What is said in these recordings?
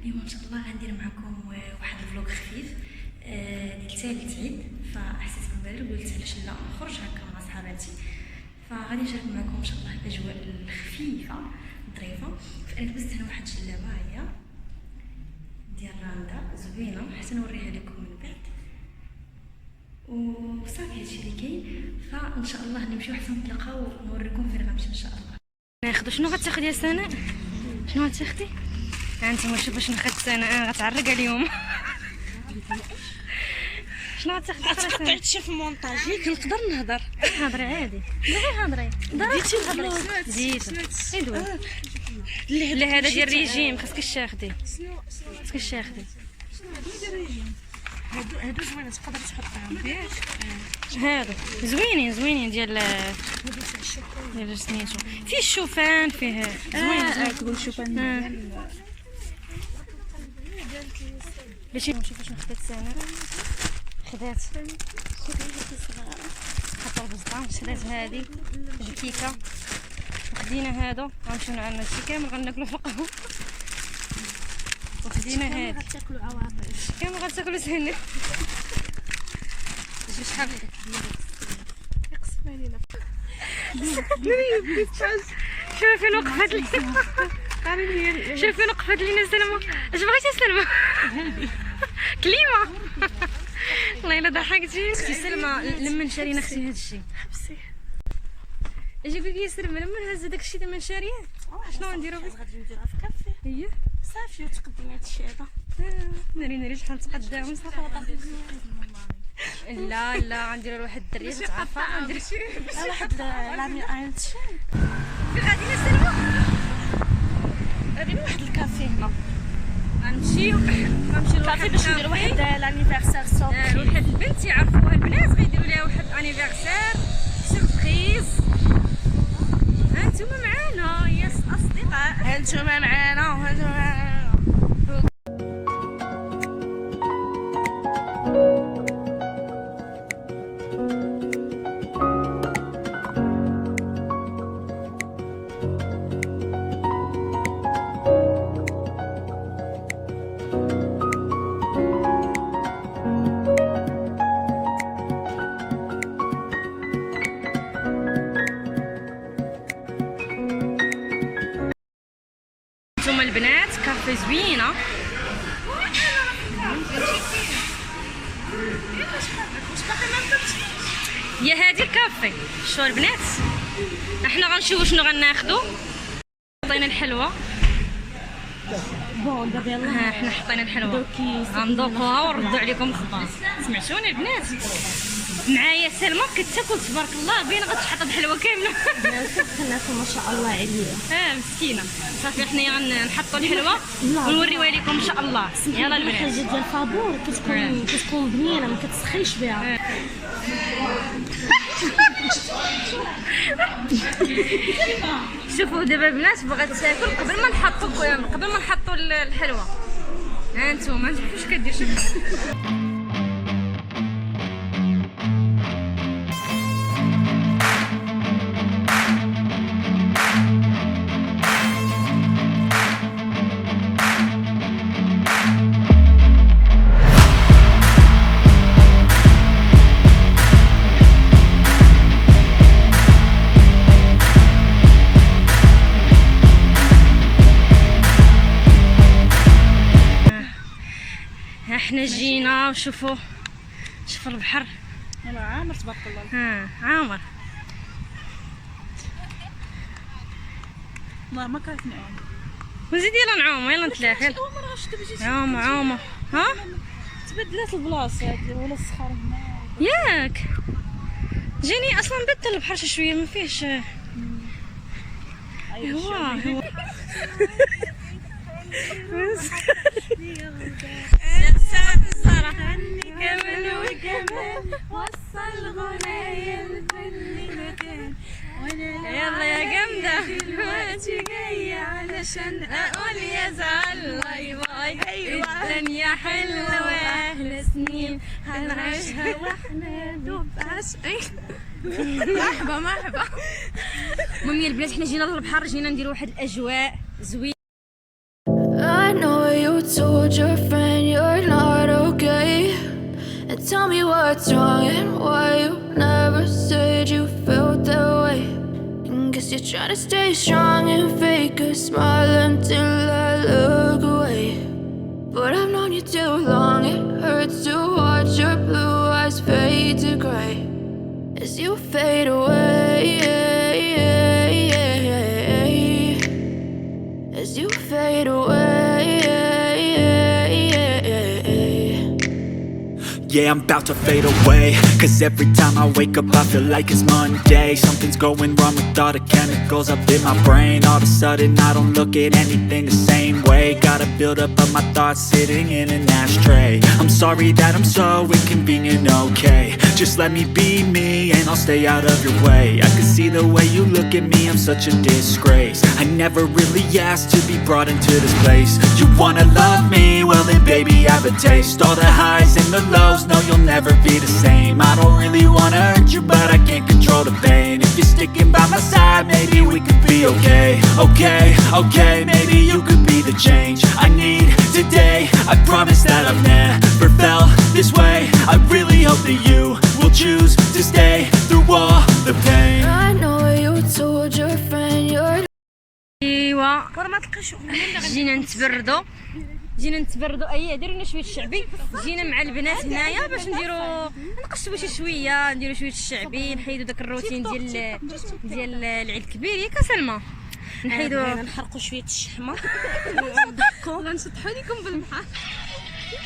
اليوم ان شاء الله غندير معكم واحد الفلوق خفيف ديال ثالث عيد. فحسيت بالبال قلت علاش لا نخرج هكا مع صحاباتي، فغادي نشارك معكم ان شاء الله الاجواء الخفيفه ظريفه. فانا لبست هنا واحد الجلابه هي ديال راندا زوينه حتى نوريها لكم من بعد، وصافي هادشي اللي كاين. فان شاء الله نمشيو حتى نتلاقاو ونوريكم فين غنمشي ان شاء الله. ناخذ شنو غتاخدي يا سناء؟ شنو غتاخدي؟ هانتوما شوفوا شنو خدت سناء، غتعرق اليوم. شنو غتاخدي؟ قطعت شي في المونتاج ياك نقدر نهضر. هضري عادي، هضري ديتي الفلوس زيدو دوي. لا هذا ديال الريجيم، خاصك تاخدي. خاصك تاخدي هادو زوينه تقدر تحطهم ياك. هادو زوينين ديال سميتو فيه الشوفان فيه زوين. تقول الشوفان باش نشوفوا شنو خدات سناء. خدات حتى البزطام، شرات هادي الكيكه، وخدينا هادو غنمشيو نعملو هادشي كامل غناكلو في القهوه، وخدينا هادي غتاكلوا عواطف كامل غتاكلو سهل. شحال يقسم علينا. شوفي فين وقفات لي، شوفي فين وقفات لينا سلمى. اش بغيتي سلمى؟ كليمه. والله الا ضحكتي اختي سلمى. لما شارينا اختي هذا الشيء حبسي اجي قولي يا سلمى لما هز داك الشيء لما شاريه شنو نديرو به؟ غادي نديروها في كافي. هي صافي وتقدمي هاد الشيء هذا. ناري شحال تقدم صافي. لا غنديرو لواحد الدريه تعرفها. غندير واحد لامي اينت في غادي يا سلمى. غادي لواحد الكافي هنا. غنمشيو كافي باش نديرو واحد لانيفرسير سوربريز. واحد البنت يعرفوها البنات غيديروا ليها واحد انيفرسير سوربريز. هانتوما معانا يا اصدقاء، هانتوما معانا. هانتوما البنات كافي زوينه. يا هادي الكافي. شو البنات احنا غنشوفوا شنو غناخذوا. حطينا الحلوه بون دابا يلاه ها حنا حطينا الحلوه غنذوقوها ونردوا عليكم الخبار. سمعتوني البنات؟ معايا سلمى كتاكل تبارك الله باين غتحط الحلوه كامله. كناكل ما شاء الله عليها. مسكينه. صافي حنا غنحطوا الحلوه ونوريوها لكم ان شاء الله. يلا البنات. الحاجه ديال الفابور كتكون بنينه ما كتسخنش بها. شوفوا دابا البنات بغات تاكل قبل ما نحطوا الحلوه. ها انتوما فاش كدير احنا جينا وشوفوا البحر. يلا عامر تبارك الله. عامر. والله ما كرهت نعوم. وزيد يلا نعوم. يلا نتلاقى. اول مره شفت بجيت عومه ها تبدلات البلاصه هادي ولا الصخر هنا. ياك جاني اصلا بدل البحر شويه ما فيهش. هو كمل وكمل وصل غنايا لكل مكان. يلا يا جامدة دلوقتي جاية علشان اقول يا زعل باي باي. الدنيا حلوة واحلى سنين هنعيشها واحنا دوب عاشقين. مرحبا. المهم يا البنات حنا جينا للبحر، جينا نديرو واحد الاجواء زوينه. I know you told your friend you're not okay, and tell me what's wrong and why you never said you felt that way. And guess you're trying to stay strong and fake a smile until I look away. But I've known you too long, it hurts to watch your blue eyes fade to gray as you fade away, as you fade away. Yeah, I'm about to fade away, 'cause every time I wake up I feel like it's Monday. Something's going wrong with all the chemicals up in my brain. All of a sudden I don't look at anything the same way. Gotta build up of my thoughts sitting in an ashtray. I'm sorry that I'm so inconvenient, okay. Just let me be me and I'll stay out of your way. I can see the way you look at me, I'm such a disgrace. I never really asked to be brought into this place. You wanna love me? Well then baby have a taste. All the highs and the lows, no you'll never be the same. I don't really wanna hurt you, but I can't control the pain. If you're sticking by my side, maybe we could be okay. Okay, maybe you could be the change I need today. I promise that I've never felt this way. I really hope that you will choose to stay through all the pain. I know you told your friend you're ايوا ورا ما تلقاش. جينا نتبردوا ديروا لنا شويه الشعبي. جينا مع البنات هنايا باش نقصوا شي شويه، نديروا شويه الشعبي، نحيدوا داك الروتين ديال العيد الكبير ياك سلمى. نحيدوا نحرقوا شويه الشحمه ونضحكوا غنشطحوا لكم بالبحر.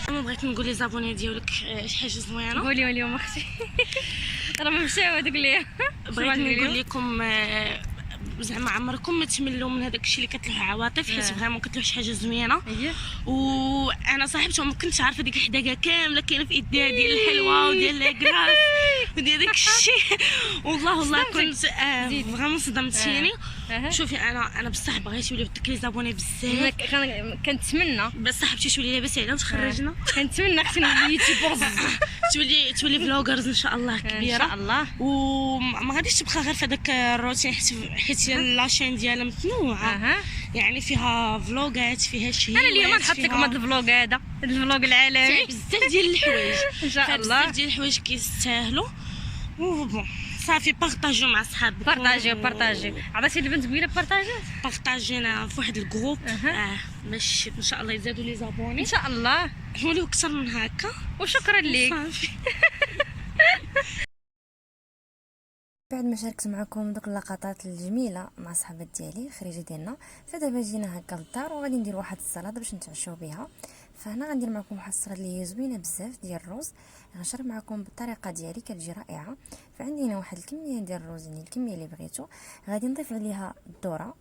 انا بغيت نقول لي زابوني ديالك شي حاجه زوينه. قولي اليوم اختي راه مشاو هذوك ليا. بغيت نقول لكم زعما عمركم ما تملوا من هذاك الشيء اللي كتلوح عواطف، حيت فريمون كتلوح شي حاجه زوينه. وانا صاحبتهم ما كنتش عارفه ديك الحداقه كامله كاينه في ايديها، ديال الحلوه وديال لاكراس وديال داك الشيء. والله كنت فريمون صدمتيني. شوفي انا بصح بغيت يوليو داك لي زابوني بزاف، كنتمنى بصح بغيتي تولي لاباس عليها وتخرجنا. كنتمنى اختي نولي يوتيوبرز تولي فلوغرز ان شاء الله كبيره ان شاء الله. وما غاديش تبقى غير في هذاك الروتين، حيت لاشين ديالها متنوعه. يعني فيها فلوغات، فيها شي. انا اليوم نحط لكم هذا الفلوغ، هذا الفلوغ العالمي، بزاف ديال الحوايج ان شاء الله، بزاف ديال الحوايج كيستاهلوا. بون صافي بارطاجيو مع صحابكم، بارطاجيو عرفتي البنت قبيله بارطاجينا في واحد الجروب باش ان شاء الله يزادوا لي زابوني ان شاء الله، نوليو اكثر من هكا. وشكرا ليك. بعد ما شاركت معكم دوك اللقطات الجميله مع صحابات ديالي خريجه ديالنا، فدابا جينا هكا للدار وغادي ندير واحد السلطه باش نتعشاو بها. فهنا غندير معكم واحد السلطه اللي هي زوينه بزاف ديال الرز، غنشرح معكم بالطريقه ديالي كتجي رائعه. فعندي هنا واحد الكميه ديال الرز، يعني الكميه اللي بغيتو. غادي نضيف عليها الذره،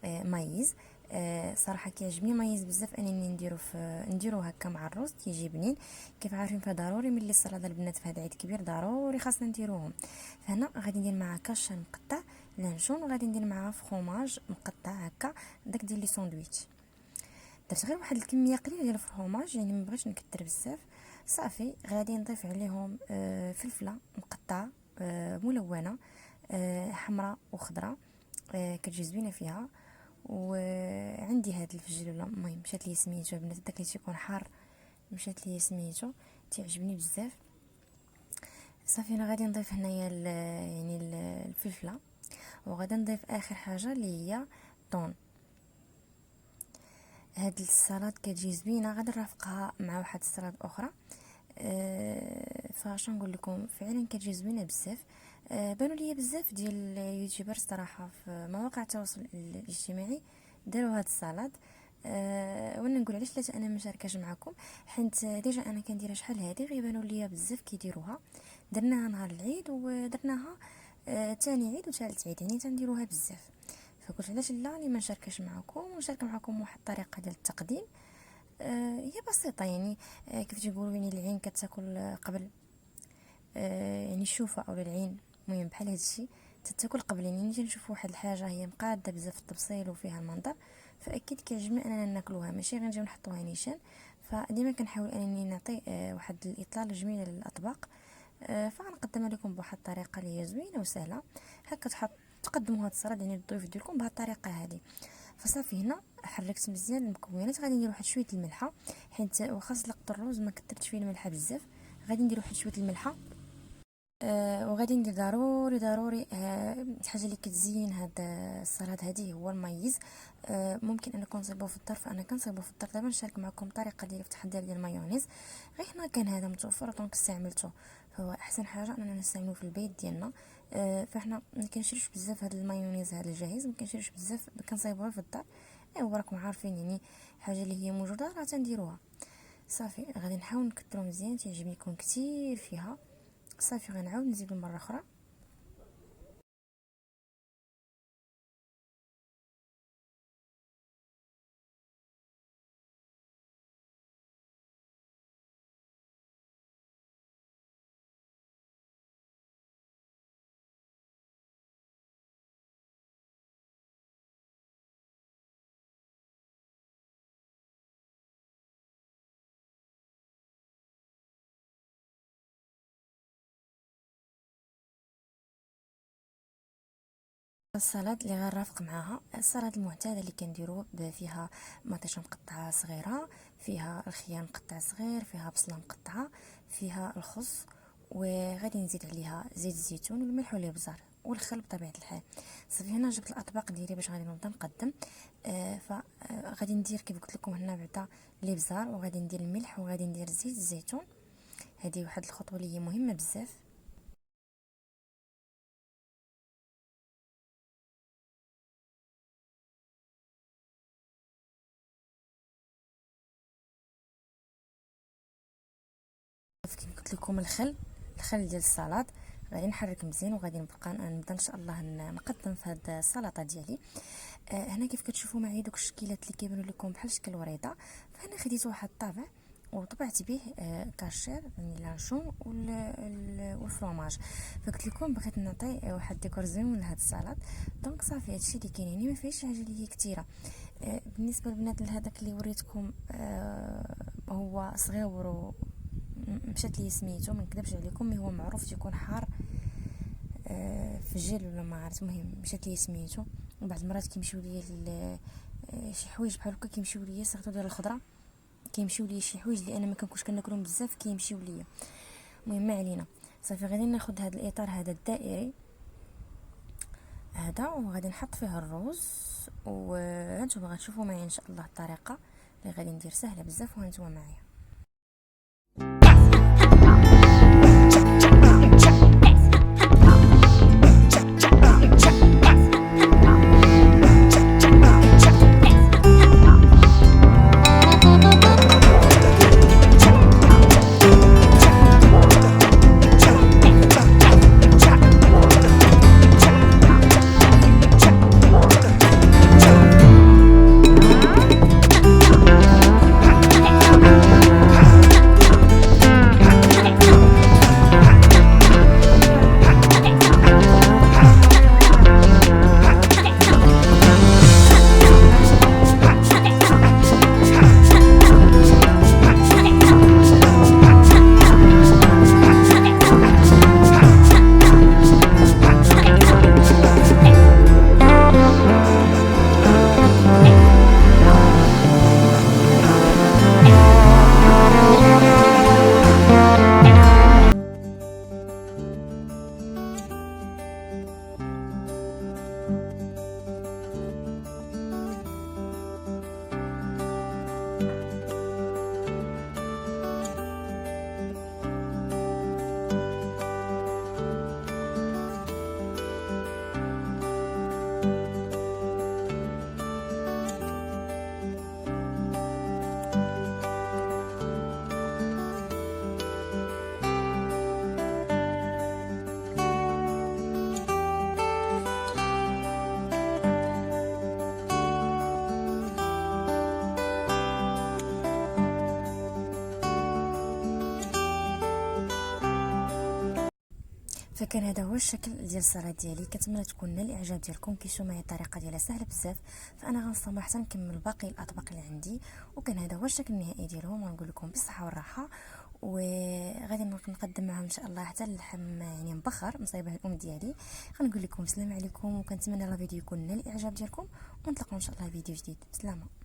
مايز. صراحه كيعجبني مايز بزاف انني نديرو هكا مع الرز، كيجي بنين. كيف عارفين فضروري ملي السلطه البنات في هذا العيد كبير ضروري خاصنا نديروهم. فهنا غادي ندير معها كاش مقطع لانشون، وغادي ندير معها فروماج مقطع هكا داك ديال لي ساندويتش. درت غير واحد الكميه قليله ديال الفروماج، يعني ما بغيتش نكثر بزاف. صافي غادي نضيف عليهم فلفله مقطعه ملونه، حمراء وخضراء، كتجي زوينه فيها. وعندي هاد الفجل ولا المهم مشات لي سميتو البنات، داك اللي تيكون حار مشات لي سميتو، تيعجبني بزاف. صافي انا غادي نضيف هنايا يعني الفلفله، وغادي نضيف اخر حاجه اللي هي طون. هاد السلطه كتجي زوينه، غادي نرافقها مع واحد السلطه اخرى. فاش نقول لكم فعلا كتجي زوينه بزاف. بانوا لي بزاف ديال اليوتيوبر صراحه في مواقع التواصل الاجتماعي داروا هاد السلطه. وانا نقول علاش لا انا ما شاركاش معكم، حيت ديجا انا كنديرها شحال هادي غيبانوا لي بزاف كيديروها. درناها نهار العيد ودرناها ثاني عيد وثالث عيد، يعني تنديروها بزاف. فقلت علاش لا ما نشاركش معكم ونشارك معكم واحد الطريقه ديال التقديم. هي بسيطه، يعني كيف تيقولوا يعني العين كتاكل قبل يعني الشوفه او العين، المهم بحال هذا الشيء تتاكل قبل. يعني نجي نشوف واحد الحاجه هي مقاده بزاف في التبصيل وفيها المنظر، فاكيد كيعجبني اننا ناكلوها، ماشي غير نجيو نحطوها نيشان. فديما كنحاول انني نعطي واحد الاطلاله جميله للاطباق. فغنقدمها لكم بواحد الطريقه اللي هي زوينه وسهله هكا. تقدموا هاد السلطه يعني للضيوف ديالكم بهاد الطريقه هذه. فصافي هنا حركت مزيان المكونات. غادي ندير واحد شويه الملحه، حيت واخا سلقت الرز ما كثرتش فيه الملحه بزاف. غادي ندير واحد شويه الملحه. وغادي ندير ضروري الحاجه اللي كتزين هاد السلطه هذه هو المايز. ممكن انكم تصيبوه في الدار، فانا كنصيبوه في الدار. دابا نشارك معكم الطريقه ديالي في التحضير ديال المايونيز. غير هنا كان هذا متوفر دونك استعملته، فهو احسن حاجه اننا نستعملوه في البيت ديالنا. فاحنا ما كنشريوش بزاف هذا المايونيز هذا الجاهز، ما كنشريوش بزاف، كنصايبوه في الدار. ايوا راكم عارفين يعني حاجه اللي هي موجوده راه تنديروها. صافي غادي نحاول نكثروا مزيان، تعجبني يكون كثير فيها. صافي غنعاود نزيدو مره اخرى. السلطه اللي غنرافق معاها السلطه المعتاده اللي كنديروا فيها مطيشه مقطعه صغيره، فيها الخيار مقطع صغير، فيها بصله مقطعه، فيها الخس، وغادي نزيد عليها زيت الزيتون والملح والابزار والخل بطبيعه الحال. صافي هنا جبت الاطباق ديالي باش غادي نبدا نقدم. فغادي ندير كيف قلت لكم هنا بعدا الابزار، وغادي ندير الملح، وغادي ندير زيت الزيتون. هذه واحد الخطوه اللي هي مهمه بزاف. كيف قلت لكم الخل ديال السلطه غادي نحرك مزيان، وغادي نبقى نبدا ان شاء الله نقدم في هذه السلطه ديالي. هنا كيف كتشوفوا معايا دوك الشكيلات اللي كيبانوا لكم بحال شكل الوريضه، فانا خديت واحد الطابع وطبعت به كاشير يعني لانشون والفرomage. فقلت لكم بغيت نعطي واحد ديكور زوين لهاد السلطه. دونك صافي هادشي اللي كاين، يعني ما فيهش شي حاجه اللي هي كثيره. بالنسبه للبنات لهذاك اللي وريتكم هو صغير مشات لي سميتو، ما نكذبش عليكم هو معروف تيكون حار في الجيل ولا ما عرفت. المهم مشات لي سميتو، وبعض المرات كيمشيو لي شي حوايج بحال هكا كيمشيو لي سيرتو ديال الخضره، كيمشيو لي شي حوايج اللي انا ما كنكونش كناكلهم بزاف كيمشيو ليا. المهم ما علينا. صافي غادي ناخذ هذا الاطار هذا الدائري هذا، وغادي نحط فيه الرز. وهانتوما غتشوفوا معايا ان شاء الله الطريقه اللي غادي ندير سهله بزاف، وهانتوما معايا. فكان هذا هو الشكل ديال السلطه ديالي. كنتمنى تكون نال الاعجاب ديالكم. كيشوفوا معايا الطريقه ديالها سهله بزاف، فانا غنصوم حتى نكمل باقي الاطباق اللي عندي. وكان هذا هو الشكل النهائي ديالهم، ونقول لكم بالصحه والراحه. وغادي نقدم معهم ان شاء الله حتى اللحم يعني مبخر مصايبه الام ديالي. غنقول لكم السلام عليكم، وكنتمنى الفيديو يكون نال الاعجاب ديالكم، ونتلاقاو ان شاء الله فيديو جديد. بسلامه.